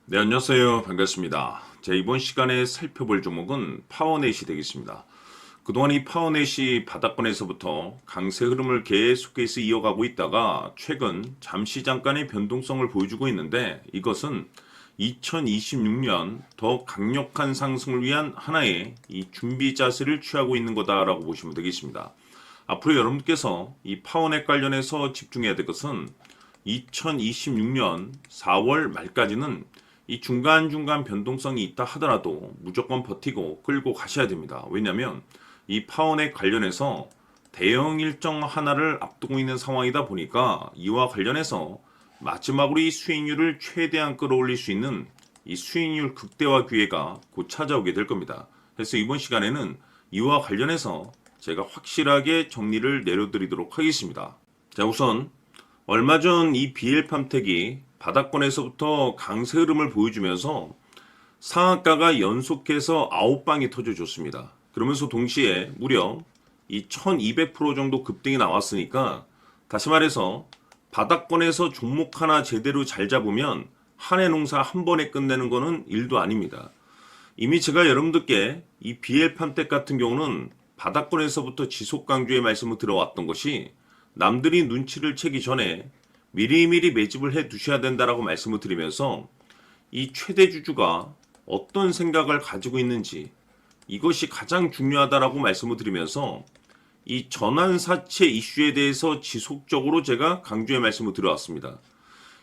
네, 안녕하세요. 반갑습니다. 자, 이번 시간에 살펴볼 종목은 파워넷이 되겠습니다. 그동안 이 파워넷이 바닥권에서부터 강세 흐름을 계속해서 이어가고 있다가 최근 잠시 잠깐의 변동성을 보여주고 있는데, 이것은 2026년 더 강력한 상승을 위한 하나의 이 준비 자세를 취하고 있는 거다라고 보시면 되겠습니다. 앞으로 여러분께서 이 파워넷 관련해서 집중해야 될 것은 2026년 4월 말까지는 이 중간중간 변동성이 있다 하더라도 무조건 버티고 끌고 가셔야 됩니다. 왜냐하면 이 파워넷 관련해서 대형 일정 하나를 앞두고 있는 상황이다 보니까 이와 관련해서 마지막으로 이 수익률을 최대한 끌어올릴 수 있는 이 수익률 극대화 기회가 곧 찾아오게 될 겁니다. 그래서 이번 시간에는 이와 관련해서 제가 확실하게 정리를 내려드리도록 하겠습니다. 자, 우선 얼마 전 이 BL팜텍이 바닥권에서부터 강세 흐름을 보여주면서 상한가가 연속해서 9방이 터져줬습니다. 그러면서 동시에 무려 이 1200% 정도 급등이 나왔으니까, 다시 말해서 바닥권에서 종목 하나 제대로 잘 잡으면 한 해 농사 한 번에 끝내는 거는 일도 아닙니다. 이미 제가 여러분들께 이 BL팜텍 같은 경우는 바닥권에서부터 지속 강조의 말씀을 들어왔던 것이, 남들이 눈치를 채기 전에 미리미리 매집을 해 두셔야 된다라고 말씀을 드리면서 이 최대 주주가 어떤 생각을 가지고 있는지, 이것이 가장 중요하다라고 말씀을 드리면서 이 전환사채 이슈에 대해서 지속적으로 제가 강조의 말씀을 드려왔습니다.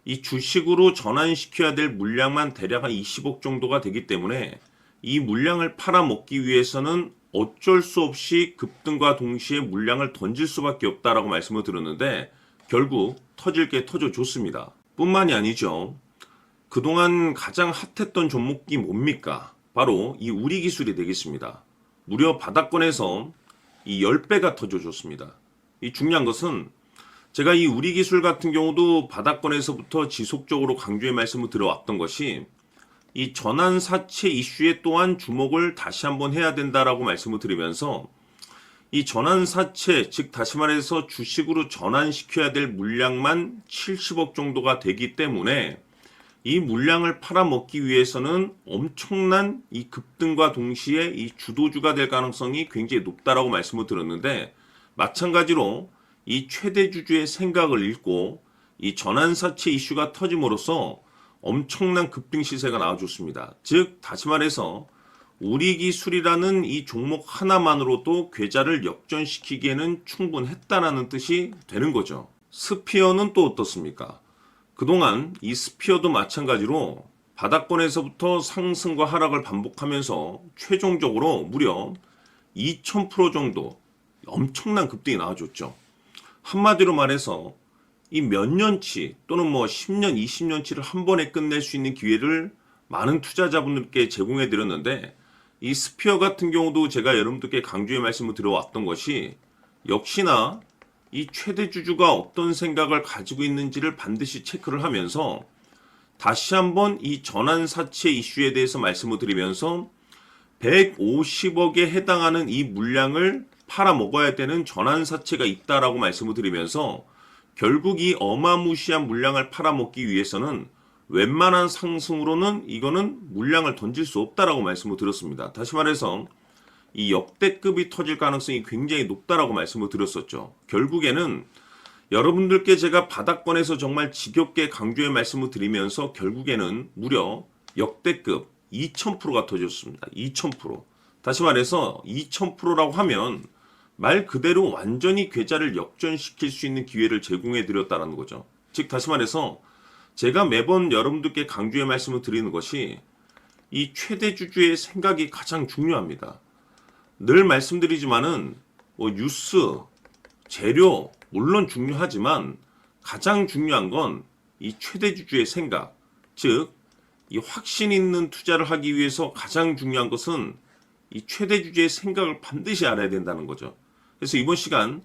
이 주식으로 전환시켜야 될 물량만 대략 한 20억 정도가 되기 때문에 이 물량을 팔아먹기 위해서는 어쩔 수 없이 급등과 동시에 물량을 던질 수밖에 없다라고 말씀을 드렸는데, 결국 터질 게 터져줬습니다. 뿐만이 아니죠. 그동안 가장 핫했던 종목이 뭡니까? 바로 이 우리기술이 되겠습니다. 무려 바닥권에서 이 10배가 터져줬습니다. 이 중요한 것은 제가 이 우리기술 같은 경우도 바닥권에서부터 지속적으로 강조의 말씀을 들어왔던 것이, 이 전환사채 이슈에 또한 주목을 다시 한번 해야 된다라고 말씀을 드리면서, 이 전환사채, 즉 다시 말해서 주식으로 전환시켜야 될 물량만 70억 정도가 되기 때문에 이 물량을 팔아먹기 위해서는 엄청난 이 급등과 동시에 이 주도주가 될 가능성이 굉장히 높다라고 말씀을 드렸는데, 마찬가지로 이 최대 주주의 생각을 읽고 이 전환사채 이슈가 터짐으로써 엄청난 급등 시세가 나와줬습니다. 즉 다시 말해서 우리기술이라는 이 종목 하나만으로도 계좌를 역전시키기에는 충분했다라는 뜻이 되는 거죠. 스피어는 또 어떻습니까? 그동안 이 스피어도 마찬가지로 바닥권에서부터 상승과 하락을 반복하면서 최종적으로 무려 2000% 정도 엄청난 급등이 나와줬죠. 한마디로 말해서 이 몇 년치 또는 뭐 10년, 20년치를 한 번에 끝낼 수 있는 기회를 많은 투자자분들께 제공해 드렸는데, 이 스피어 같은 경우도 제가 여러분들께 강조의 말씀을 드려왔던 것이, 역시나 이 최대 주주가 어떤 생각을 가지고 있는지를 반드시 체크를 하면서 다시 한번 이 전환사채 이슈에 대해서 말씀을 드리면서 150억에 해당하는 이 물량을 팔아먹어야 되는 전환사채가 있다라고 말씀을 드리면서, 결국 이 어마무시한 물량을 팔아먹기 위해서는 웬만한 상승으로는 이거는 물량을 던질 수 없다라고 말씀을 드렸습니다. 다시 말해서 이 역대급이 터질 가능성이 굉장히 높다라고 말씀을 드렸었죠. 결국에는 여러분들께 제가 바닥권에서 정말 지겹게 강조의 말씀을 드리면서 결국에는 무려 역대급 2000%가 터졌습니다. 2000%. 다시 말해서 2000%라고 하면 말 그대로 완전히 계좌를 역전시킬 수 있는 기회를 제공해 드렸다는 거죠. 즉 다시 말해서 제가 매번 여러분들께 강조의 말씀을 드리는 것이, 이 최대 주주의 생각이 가장 중요합니다. 늘 말씀드리지만은 뭐 뉴스, 재료 물론 중요하지만 가장 중요한 건 이 최대 주주의 생각, 즉 이 확신 있는 투자를 하기 위해서 가장 중요한 것은 이 최대 주주의 생각을 반드시 알아야 된다는 거죠. 그래서 이번 시간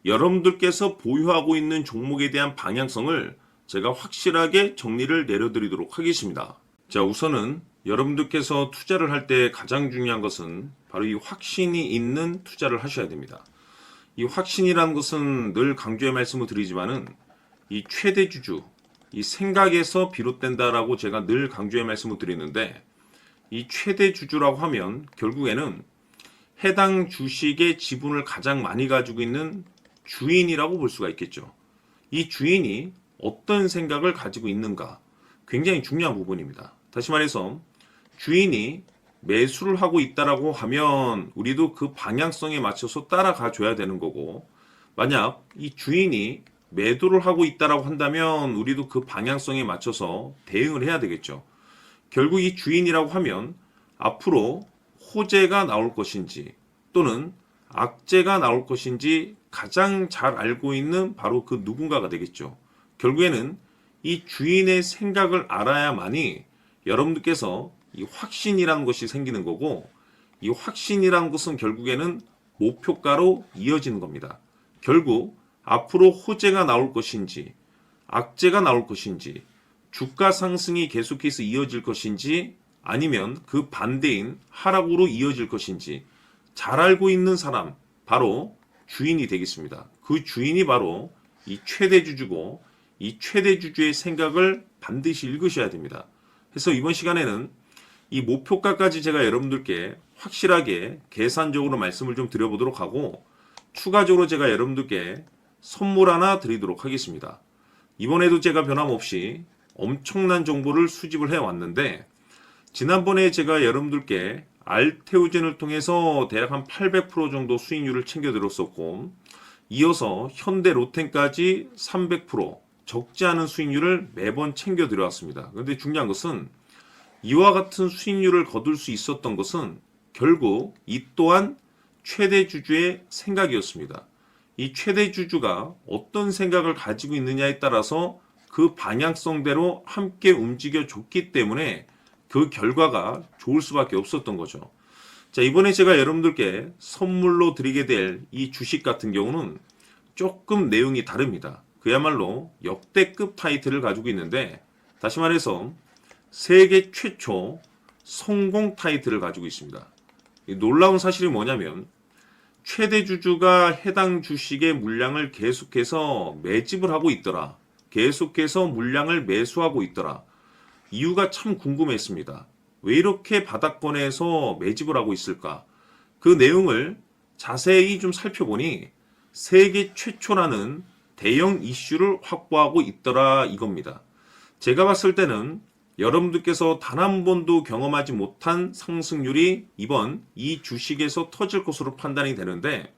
여러분들께서 보유하고 있는 종목에 대한 방향성을 제가 확실하게 정리를 내려드리도록 하겠습니다. 자, 우선은 여러분들께서 투자를 할 때 가장 중요한 것은 바로 이 확신이 있는 투자를 하셔야 됩니다. 이 확신이라는 것은 늘 강조의 말씀을 드리지만은 이 최대 주주, 이 생각에서 비롯된다라고 제가 늘 강조의 말씀을 드리는데, 이 최대 주주라고 하면 결국에는 해당 주식의 지분을 가장 많이 가지고 있는 주인이라고 볼 수가 있겠죠. 이 주인이 어떤 생각을 가지고 있는가, 굉장히 중요한 부분입니다. 다시 말해서 주인이 매수를 하고 있다라고 하면 우리도 그 방향성에 맞춰서 따라가 줘야 되는 거고, 만약 이 주인이 매도를 하고 있다라고 한다면 우리도 그 방향성에 맞춰서 대응을 해야 되겠죠. 결국 이 주인이라고 하면 앞으로 호재가 나올 것인지 또는 악재가 나올 것인지 가장 잘 알고 있는 바로 그 누군가가 되겠죠. 결국에는 이 주인의 생각을 알아야만이 여러분들께서 이 확신이라는 것이 생기는 거고, 이 확신이라는 것은 결국에는 목표가로 이어지는 겁니다. 결국 앞으로 호재가 나올 것인지 악재가 나올 것인지 주가 상승이 계속해서 이어질 것인지 아니면 그 반대인 하락으로 이어질 것인지 잘 알고 있는 사람, 바로 주인이 되겠습니다. 그 주인이 바로 이 최대주주고, 이 최대주주의 생각을 반드시 읽으셔야 됩니다. 그래서 이번 시간에는 이 목표가까지 제가 여러분들께 확실하게 계산적으로 말씀을 좀 드려보도록 하고, 추가적으로 제가 여러분들께 선물 하나 드리도록 하겠습니다. 이번에도 제가 변함없이 엄청난 정보를 수집을 해왔는데, 지난번에 제가 여러분들께 알테오젠을 통해서 대략 한 800% 정도 수익률을 챙겨드렸었고, 이어서 현대 로템까지 300% 적지 않은 수익률을 매번 챙겨드려왔습니다. 그런데 중요한 것은 이와 같은 수익률을 거둘 수 있었던 것은 결국 이 또한 최대주주의 생각이었습니다. 이 최대주주가 어떤 생각을 가지고 있느냐에 따라서 그 방향성대로 함께 움직여 줬기 때문에 그 결과가 좋을 수밖에 없었던 거죠. 자, 이번에 제가 여러분들께 선물로 드리게 될 이 주식 같은 경우는 조금 내용이 다릅니다. 그야말로 역대급 타이틀을 가지고 있는데, 다시 말해서 세계 최초 성공 타이틀을 가지고 있습니다. 이 놀라운 사실이 뭐냐면 최대 주주가 해당 주식의 물량을 계속해서 매집을 하고 있더라. 계속해서 물량을 매수하고 있더라. 이유가 참 궁금했습니다. 왜 이렇게 바닥권에서 매집을 하고 있을까? 그 내용을 자세히 좀 살펴보니 세계 최초라는 대형 이슈를 확보하고 있더라 이겁니다. 제가 봤을 때는 여러분들께서 단 한 번도 경험하지 못한 상승률이 이번 이 주식에서 터질 것으로 판단이 되는데,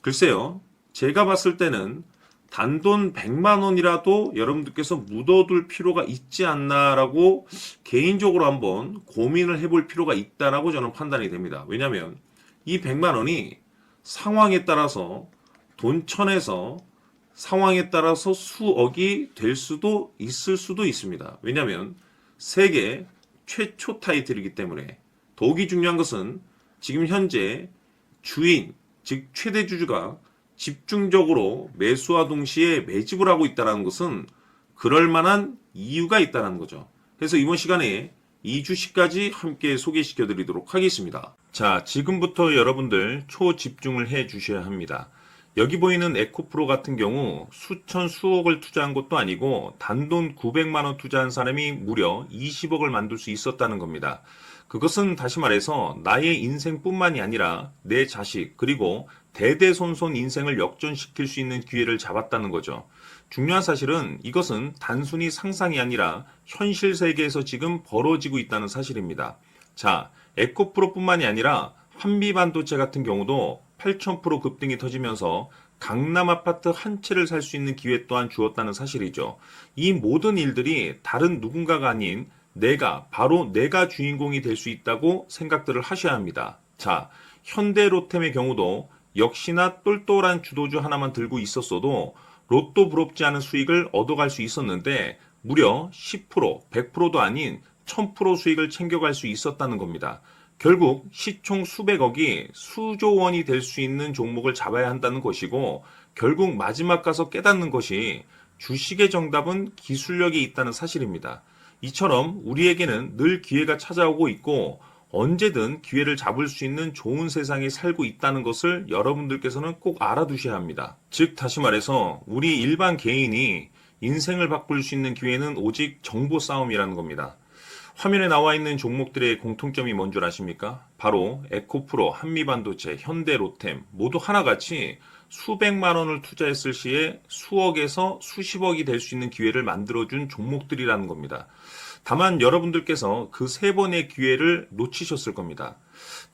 글쎄요, 제가 봤을 때는 단돈 100만 원이라도 여러분들께서 묻어둘 필요가 있지 않나라고 개인적으로 한번 고민을 해볼 필요가 있다라고 저는 판단이 됩니다. 왜냐하면 이 100만 원이 상황에 따라서 돈천에서 상황에 따라서 수억이 될 수도 있을 수도 있습니다. 왜냐하면 세계 최초 타이틀이기 때문에. 더욱이 중요한 것은 지금 현재 주인, 즉 최대 주주가 집중적으로 매수와 동시에 매집을 하고 있다는 것은 그럴 만한 이유가 있다는 거죠. 그래서 이번 시간에 이 주식까지 함께 소개시켜 드리도록 하겠습니다. 자, 지금부터 여러분들 초집중을 해 주셔야 합니다. 여기 보이는 에코프로 같은 경우 수천 수억을 투자한 것도 아니고 단돈 900만 원 투자한 사람이 무려 20억을 만들 수 있었다는 겁니다. 그것은 다시 말해서 나의 인생뿐만이 아니라 내 자식 그리고 대대손손 인생을 역전시킬 수 있는 기회를 잡았다는 거죠. 중요한 사실은 이것은 단순히 상상이 아니라 현실 세계에서 지금 벌어지고 있다는 사실입니다. 자, 에코프로뿐만이 아니라 한미반도체 같은 경우도 8,000% 급등이 터지면서 강남 아파트 한 채를 살 수 있는 기회 또한 주었다는 사실이죠. 이 모든 일들이 다른 누군가가 아닌 바로 내가 주인공이 될 수 있다고 생각들을 하셔야 합니다. 자, 현대로템의 경우도 역시나 똘똘한 주도주 하나만 들고 있었어도 로또 부럽지 않은 수익을 얻어갈 수 있었는데 무려 10%, 100%도 아닌 1000% 수익을 챙겨갈 수 있었다는 겁니다. 결국 시총 수백억이 수조 원이 될 수 있는 종목을 잡아야 한다는 것이고, 결국 마지막 가서 깨닫는 것이 주식의 정답은 기술력이 있다는 사실입니다. 이처럼 우리에게는 늘 기회가 찾아오고 있고 언제든 기회를 잡을 수 있는 좋은 세상에 살고 있다는 것을 여러분들께서는 꼭 알아두셔야 합니다. 즉 다시 말해서 우리 일반 개인이 인생을 바꿀 수 있는 기회는 오직 정보 싸움이라는 겁니다. 화면에 나와 있는 종목들의 공통점이 뭔 줄 아십니까? 바로 에코프로, 한미반도체, 현대로템 모두 하나같이 수백만 원을 투자했을 시에 수억에서 수십억이 될 수 있는 기회를 만들어준 종목들이라는 겁니다. 다만 여러분들께서 그 세 번의 기회를 놓치셨을 겁니다.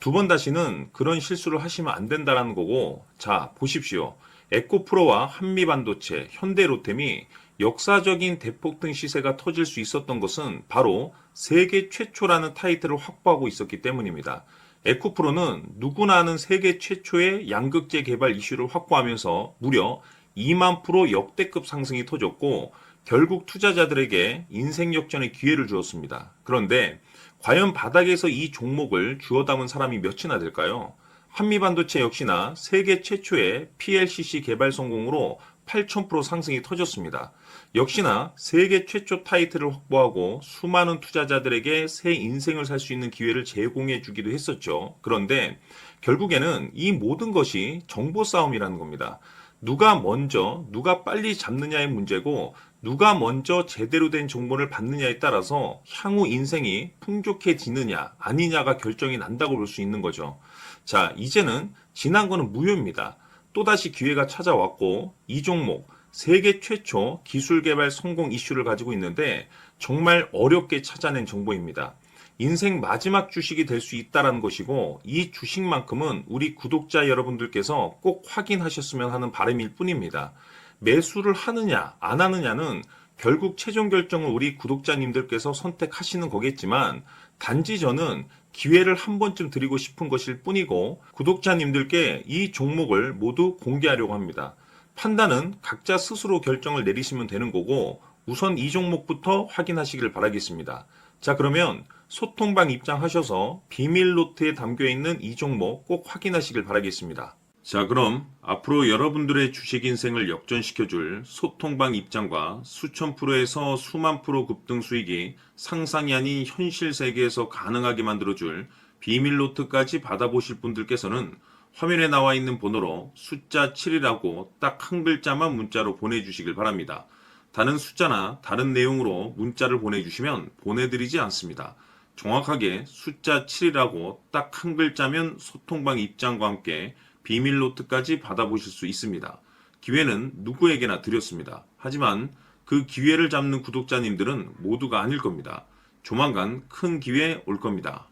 두 번 다시는 그런 실수를 하시면 안 된다는 거고, 자, 보십시오. 에코프로와 한미반도체, 현대로템이 역사적인 대폭등 시세가 터질 수 있었던 것은 바로 세계 최초라는 타이틀을 확보하고 있었기 때문입니다. 에코프로는 누구나 아는 세계 최초의 양극재 개발 이슈를 확보하면서 무려 2만 프로 역대급 상승이 터졌고 결국 투자자들에게 인생 역전의 기회를 주었습니다. 그런데 과연 바닥에서 이 종목을 주워 담은 사람이 몇이나 될까요? 한미반도체 역시나 세계 최초의 PLCC 개발 성공으로 8,000% 상승이 터졌습니다. 역시나 세계 최초 타이틀을 확보하고 수많은 투자자들에게 새 인생을 살 수 있는 기회를 제공해 주기도 했었죠. 그런데 결국에는 이 모든 것이 정보 싸움이라는 겁니다. 누가 먼저, 누가 빨리 잡느냐의 문제고 누가 먼저 제대로 된 정보를 받느냐에 따라서 향후 인생이 풍족해지느냐 아니냐가 결정이 난다고 볼 수 있는 거죠. 자, 이제는 지난 거는 무효입니다. 또다시 기회가 찾아왔고 이 종목 세계 최초 기술 개발 성공 이슈를 가지고 있는데 정말 어렵게 찾아낸 정보입니다. 인생 마지막 주식이 될 수 있다는 것이고 이 주식만큼은 우리 구독자 여러분들께서 꼭 확인하셨으면 하는 바람일 뿐입니다. 매수를 하느냐 안 하느냐는 결국 최종 결정을 우리 구독자님들께서 선택하시는 거겠지만 단지 저는 기회를 한 번쯤 드리고 싶은 것일 뿐이고 구독자님들께 이 종목을 모두 공개하려고 합니다. 판단은 각자 스스로 결정을 내리시면 되는 거고 우선 이 종목부터 확인하시길 바라겠습니다. 자, 그러면 소통방 입장하셔서 비밀 노트에 담겨 있는 이 종목 꼭 확인하시길 바라겠습니다. 자, 그럼 앞으로 여러분들의 주식 인생을 역전시켜줄 소통방 입장과 수천 프로에서 수만 프로 급등 수익이 상상이 아닌 현실 세계에서 가능하게 만들어줄 비밀 노트까지 받아보실 분들께서는 화면에 나와 있는 번호로 숫자 7이라고 딱 한 글자만 문자로 보내주시길 바랍니다. 다른 숫자나 다른 내용으로 문자를 보내주시면 보내드리지 않습니다. 정확하게 숫자 7이라고 딱 한 글자면 소통방 입장과 함께 비밀 노트까지 받아보실 수 있습니다. 기회는 누구에게나 드렸습니다. 하지만 그 기회를 잡는 구독자님들은 모두가 아닐 겁니다. 조만간 큰 기회 올 겁니다.